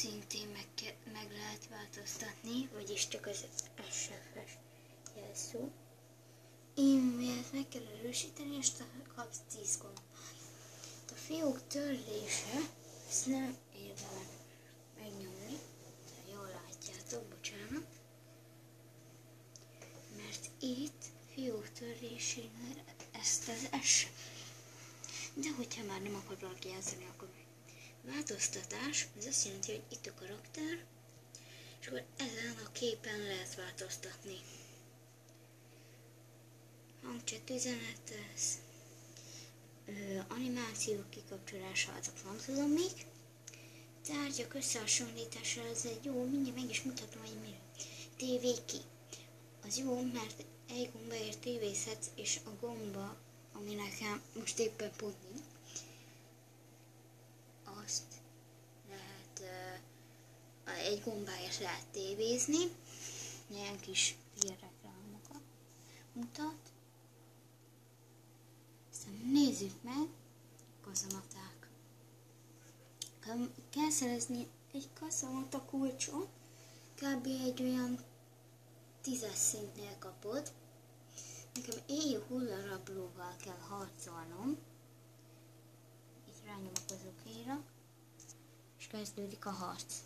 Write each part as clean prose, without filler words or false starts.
szintén meg lehet változtatni, vagyis csak az SFS jelszó. E-mailt meg kell erősíteni, és kapsz 10 gombot. A fiók törlése, ezt nem érdemes megnyomni, de jól látjátok, bocsánat, mert itt fiók törlésénél ezt az S. De hogyha már nem akar valaki játszani, akkor változtatás, ez azt jelenti, hogy itt a karakter, és akkor ezen a képen lehet változtatni. Hangchat üzenet, ez animációk kikapcsolása, azok nem tudom még. Tárgyak összehasonlítása, ez egy jó, mindjárt meg is mutatom, hogy mire. TV ki. Az jó, mert egy gombaért tévézhetsz, és a gomba, ami nekem most éppen pont nincs, azt lehet, egy gombáért lehet tévézni, ilyen kis hírreklámokat mutat. Aztán nézzük meg kazamaták. Kell szerezni egy kazamata kulcsot, kb. Egy olyan 10-es szintnél kapod. Nekem éjjel hullarablóval kell harcolnom. Itt rányomok az okéra, és kezdődik a harc.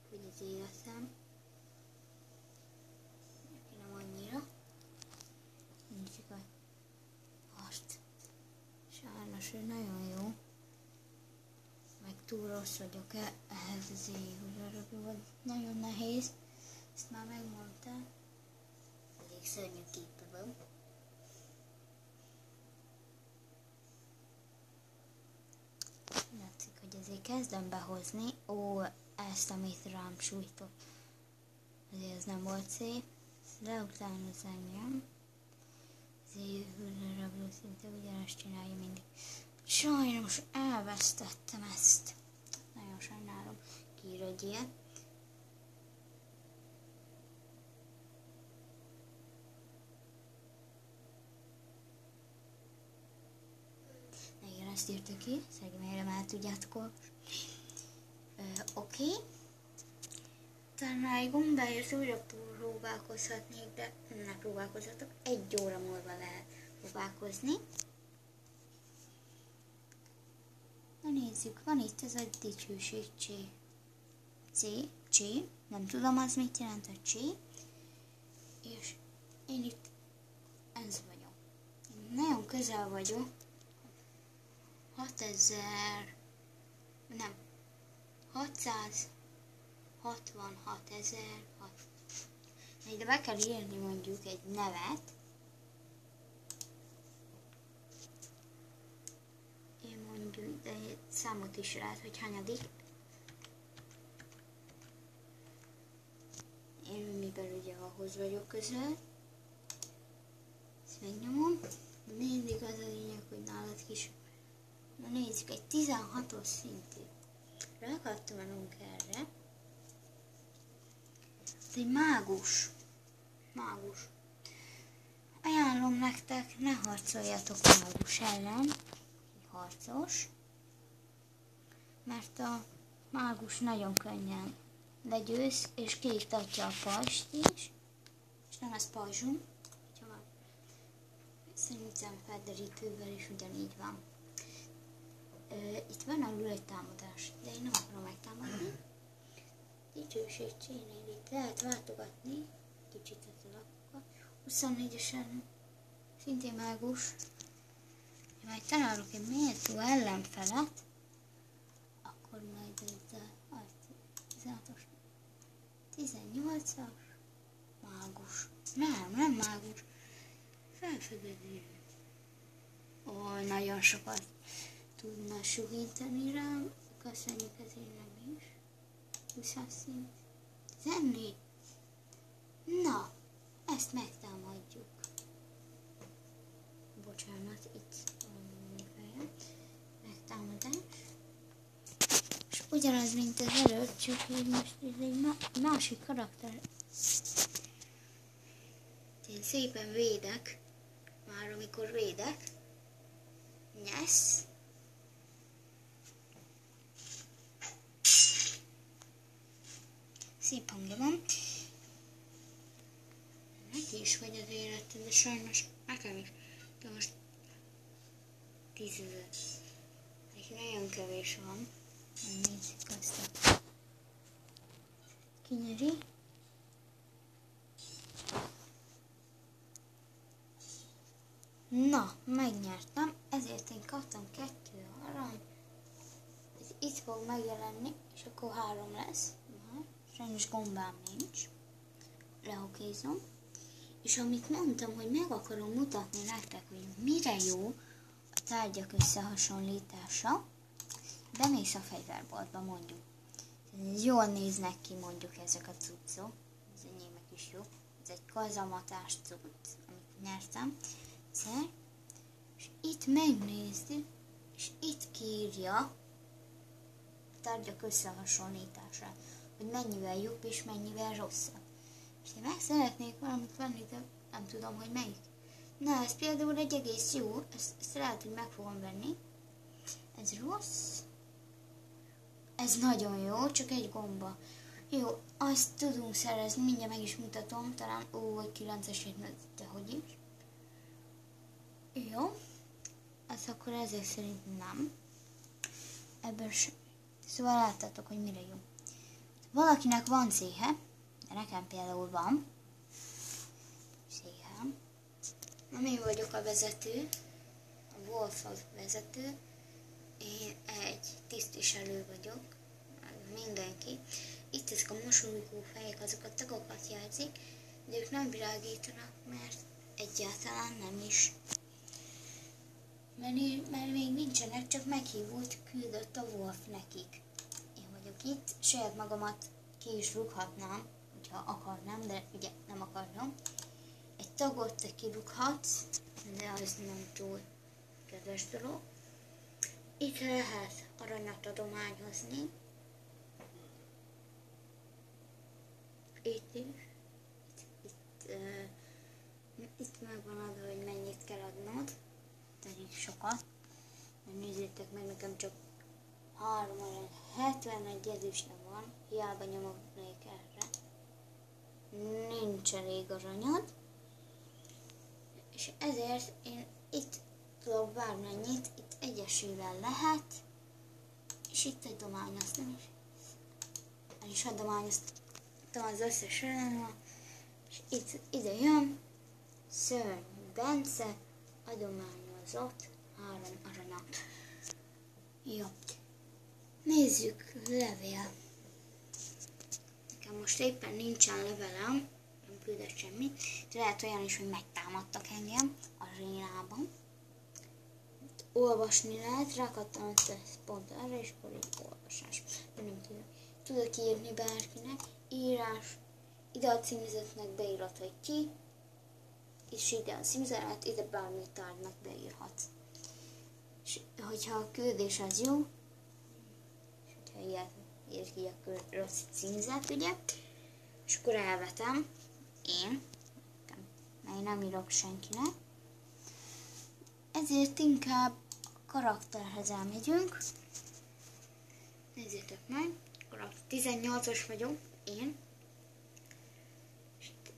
Hogy az életem. Nem annyira. Nézzük a harc. Sajnos, hogy nagyon jó. Meg túl rossz vagyok ehhez az éjjel, nagyon nehéz. Ezt már megmondtam. Elég szörnyű képe van. Látszik, hogy azért kezdem behozni. Ó, ezt, amit rám sújtott. Azért ez nem volt szép. De utána az engem. Azért hűlőrabló szinte ugyanazt csinálja mindig. Sajnos elvesztettem ezt. Nagyon sajnálom. Kiír egy ilyet. Igen, ezt írta ki. Szegényre már tudjátok olvasni. Oké. Talán egy gombáért újra próbálkozhatnék, de ne próbálkozhatok. 1 óra múlva lehet próbálkozni. Na nézzük, van itt ez a dicsőség C, nem tudom az mit jelent a C, és én itt ez vagyok. Én nagyon közel vagyok, 666.000, de be kell írni mondjuk egy nevet. Én mondjuk, de egy számot is lehet, hogy hanyadik. Én mivel ugye ahhoz vagyok közel. Ezt megnyomom. Mindig az a lényeg, hogy nálad kis. Na nézzük, egy 16-os szintű. Rákattanunk erre. Ez egy mágus. Ajánlom nektek, ne harcoljatok mágus ellen. Harcos. Mert a mágus nagyon könnyen legyőz, és kiiktatja a pajzst is. És nem ez pajzsunk. Szerintem felderítővel is ugyanígy van. Itt van alul egy támadás, de én nem akarom megtámadni. Dicsőség csénél itt lehet váltogatni. Kicsit ez a lapokat. 24-esen szintén mágus. Ha majd találok egy méltó ellenfelet, akkor majd ezzel 16-os, 18-as, mágus. Nem mágus. Felfedező. Ó, nagyon sokat tudna sugítani rám. Köszönjük ezért nem is. 20 szint. 14. Na, ezt megtámadjuk. Bocsánat, itt megtámadás. És ugyanaz, mint az előtt, csak így most ez egy másik karakter. Én szépen védek, már amikor védek. Nyesz. szép hangja van. Neki is vagy az életed, de sajnos nekem is. De most 10 000. Neki nagyon kevés van. Nézzük azt a kinyeri. Na, megnyertem, ezért én kaptam 2 arany. Ez itt fog megjelenni, és akkor 3 lesz. Sajnos gombám nincs. Lehokézom. És amit mondtam, hogy meg akarom mutatni nektek, hogy mire jó a tárgyak összehasonlítása, bemész a fegyverboltba mondjuk. Ez jól néznek ki mondjuk ezek a cuccok. Az enyémek is jó. Ez egy kazamatás cucc, amit nyertem. És itt megnézd, és itt kiírja a tárgyak összehasonlítását, hogy mennyivel jobb és mennyivel rosszabb. És én meg szeretnék valamit venni, de nem tudom, hogy melyik. Na, ez például egy egész jó, ezt lehet, hogy meg fogom venni. Ez rossz. Ez nagyon jó, csak egy gomba. Jó, azt tudunk szerezni, mindjárt meg is mutatom, talán, vagy 9-esét, de hogy is. Jó, az akkor ezek szerint nem. Ebből sem. Szóval láttátok, hogy mire jó. Valakinek van széhe, de nekem például van széhem. Nem én vagyok a vezető, a Wolf a vezető, én egy tisztviselő vagyok, mindenki. Itt ezek a mosolygó fejek, azok a tagokat jelzik, de ők nem világítanak, mert egyáltalán nem is. Mert még nincsenek, csak meghívót küldött a Wolf nekik. Én vagyok itt, saját magamat ki is rúghatnám, hogyha akarnám, de ugye nem akarom. Egy tagot te kirúghatsz, de az nem túl kedves dolog. Itt lehet aranyat adományozni. Itt is. Itt megvan adva, hogy mennyit kell adnod. Elég sokat. Nézzétek meg, nekem csak 71 ezüstem van. Hiába nyomognék erre. Nincs elég aranyad. És ezért én itt tudok bármennyit, itt egyesével lehet. És itt adományoztam is. El is adományoztam az összes aranyat. És itt ide jön. Szörny Bence adományozott 3 aranyat. Jó. Nézzük, levél. Nekem most éppen nincsen levelem, nem küldött semmit. De lehet olyan is, hogy megtámadtak engem a arénában. Olvasni lehet, rákattam pont erre, és akkor így olvasás. De nem tudom. Tudok írni bárkinek. Írás. Ide a címzetnek beírat, hogy ki. És ide a címzelet, ide bármi tárgynak beírhatsz. És hogyha a küldés az jó, és hogyha ilyet ír ki, akkor rossz címzet, ugye? És akkor elvetem én, mert én nem írok senkinek. Ezért inkább a karakterhez elmegyünk. Nézzétek meg, 18-as vagyok, én.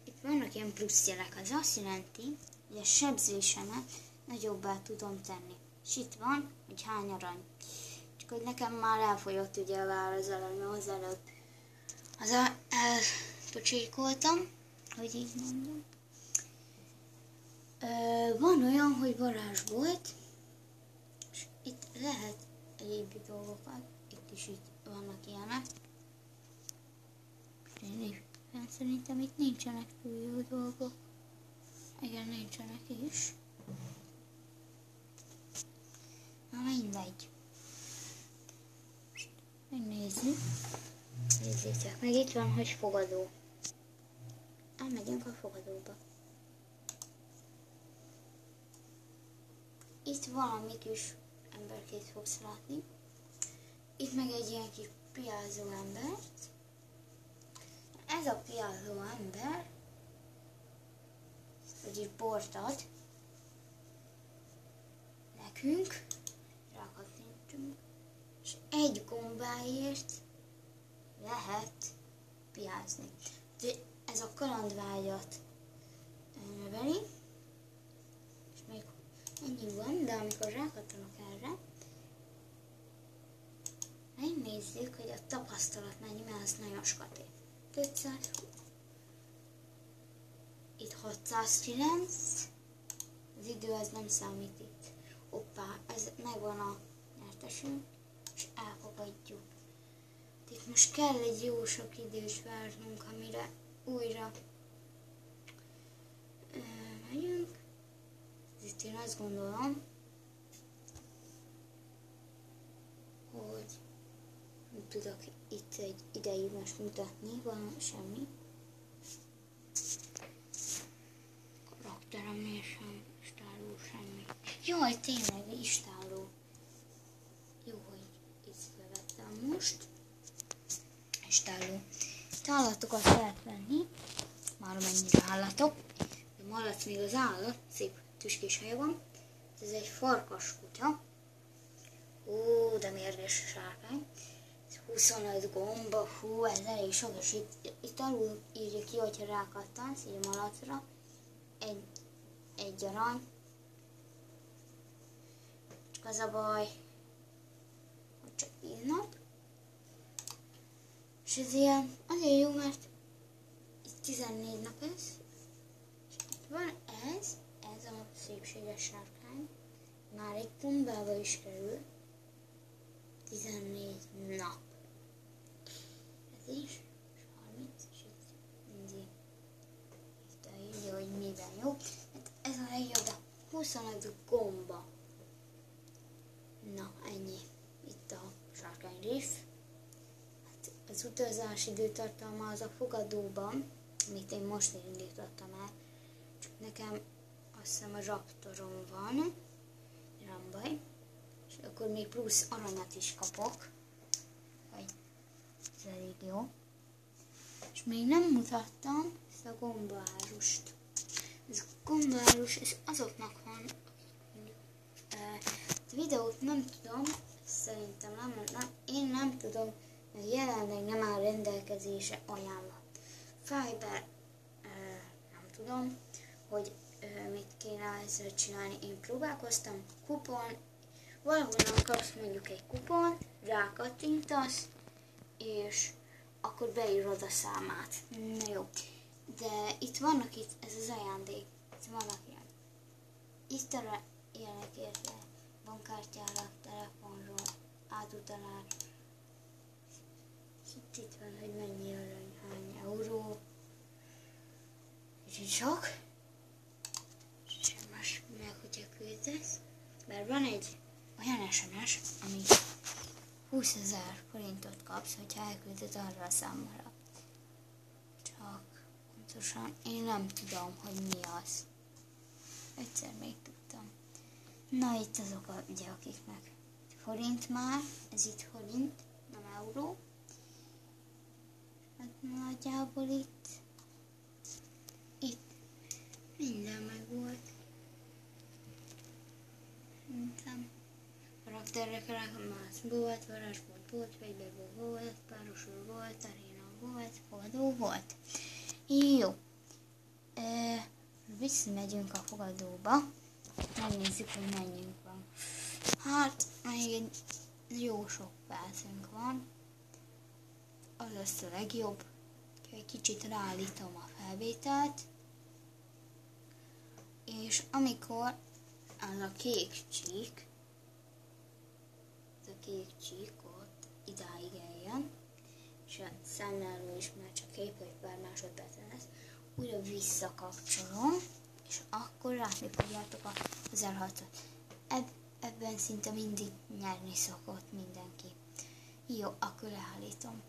Itt vannak ilyen plusz jelek, az azt jelenti, hogy a sebzésemet nagyobbá tudom tenni. És itt van, hogy hány arany. Csak hogy nekem már elfogyott ugye a vár az aranyom az előbb. Elpocsékoltam, hogy így mondom. Van olyan, hogy varázsbolt, és itt lehet egyéb dolgokat. Itt is itt vannak ilyenek. Szerintem itt nincsenek túl jó dolgok. Igen, nincsenek is. Na mindegy. Megnézzük. Nézzétek meg, itt van, hogy fogadó. Elmegyünk a fogadóba. Itt valami kis emberkét fogsz látni. Itt meg egy ilyen kis piázó embert. Ez a piázó ember, vagyis bort ad nekünk, rákattintsunk, és egy gombáért lehet piázni. Ez a kalandvágyat növeli, és még ennyi van, de amikor rákattanok erre, megnézzük, hogy a tapasztalat mennyi, mert az nagyon skaté. 200, itt 609, az idő az nem számít itt. Hoppá, ez megvan a nyertesünk, és elfogadjuk. Itt most kell egy jó sok idős várnunk, amire újra megyünk. Itt én azt gondolom, hogy nem tudok itt egy ideig most mutatni, van semmi. Karakterem miért sem, istáló semmi. Jaj, tényleg istáló. Jó, hogy itt bevettem most. Istáló. Itt állatokat lehet venni, már amennyire állatok. De malac még az állat, szép tüskés haja van. Ez egy farkas kutya. Ó, de mérges sárkány. 25 gomba, hú, ez elég sok, és itt alul írja ki, hogyha rákattansz, így a malacra. Egy arany. Csak az a baj, hogy csak írnak. És ez ilyen, azért jó, mert itt 14 nap ez. És itt van ez a szépséges sárkány. Már egy pumbába is kerül. 14 nap. Ez is. 30, és itt mindig itt írja, hogy miben jó. Hát ez a legjobb, de 25 gomba. Na, ennyi. Itt a sárkány riff. Hát az utazási időtartalma az a fogadóban, amit én most indítottam el. Csak nekem azt hiszem a raptorom van. Nem baj. És akkor még plusz aranyat is kapok. Vagy ez elég jó. És még nem mutattam ezt a gombaárust. Ez a gombaárus, ez azoknak van. A videót nem tudom, szerintem nem, én nem tudom, mert jelenleg nem áll rendelkezésre ajánlat. Fiber, nem tudom, hogy mit kéne ezzel csinálni. Én próbálkoztam, kupon, valahonnan kapsz mondjuk egy kupon, rákattintasz, és akkor beírod a számát. Na jó. De itt vannak ez az ajándék. Itt vannak ilyen. Itt ilyenek érte. Bankkártyára, telefonról, átutalás. Itt van, hogy mennyi arany, hány euró. És így sok. És most meg, hogyha küldesz. Mert van egy olyan SMS, ami 20 000 forintot kapsz, hogyha elküldöd arra a számra. Csak pontosan én nem tudom, hogy mi az. Egyszer még tudtam. Na itt azok a ugye, akiknek forint már, ez itt forint, nem euró. Hát nagyjából itt minden meg volt. Szerintem karakterek más volt, varázsból volt, fegyverből volt, párosul volt, aréna volt, fogadó volt. Jó. Visszamegyünk a fogadóba. Megnézzük, hogy mennyünk van. Hát, még egy jó sok percünk van. Az lesz a legjobb. Egy kicsit ráállítom a felvételt. És amikor az a kék csík, ott idáig eljön, és a számláló is már csak kép, hogy pár másodpercen lesz, újra visszakapcsolom, és akkor látni fogjátok az elharcot. Ebben szinte mindig nyerni szokott mindenki. Jó, akkor leállítom.